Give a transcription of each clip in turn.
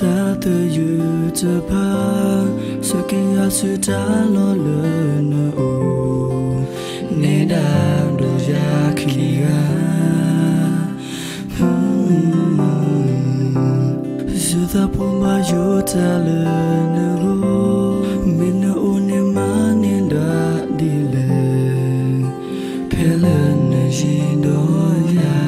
ta từ yu ta pa so king ya su ta lo le no ne da do ya ki ga su ta po ma yu ta le no me no ne ma ne da di le pe le ne yin do ya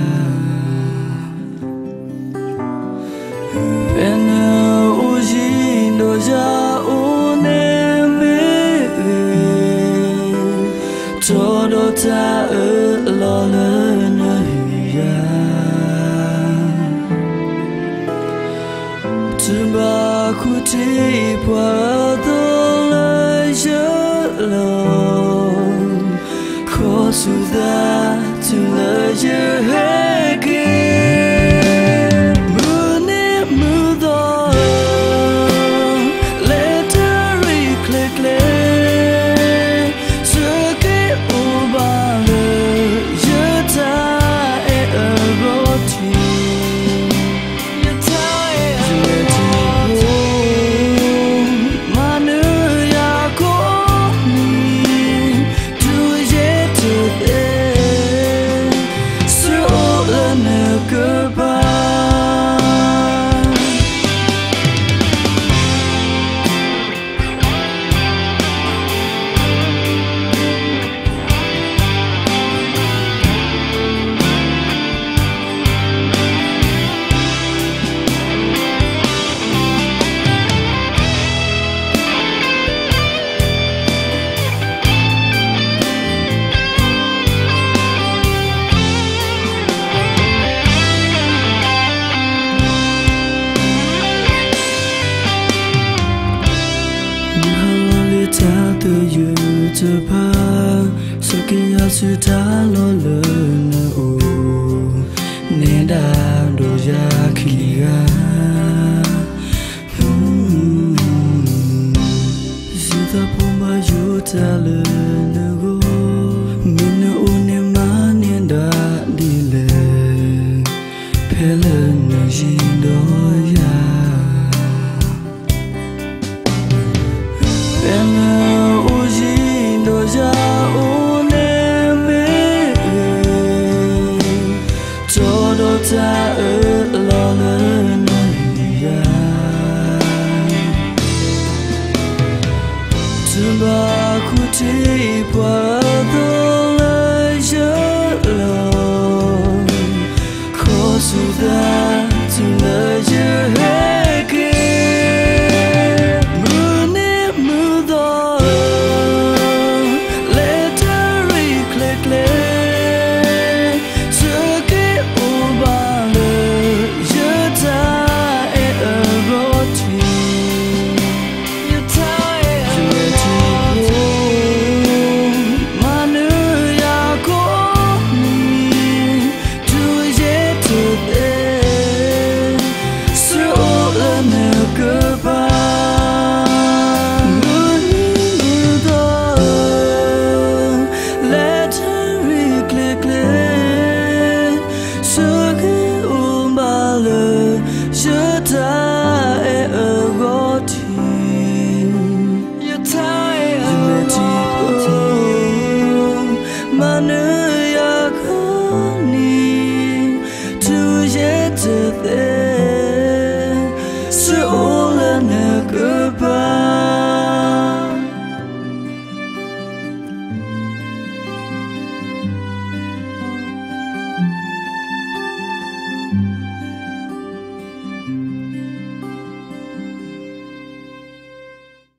Todo ta lo le na ya Tumba ku ti pwa do le ya lo Ko su da tu le ya he to pa so king ya su ta lo le no ne da do ya ki ga su ta po ma yu ta le no me no ne ma ne da di le pe le ne yin do ya ta lo le na ya Tumba ku ti pwa do le ya lo Ko su da tu le ya he Goodbye.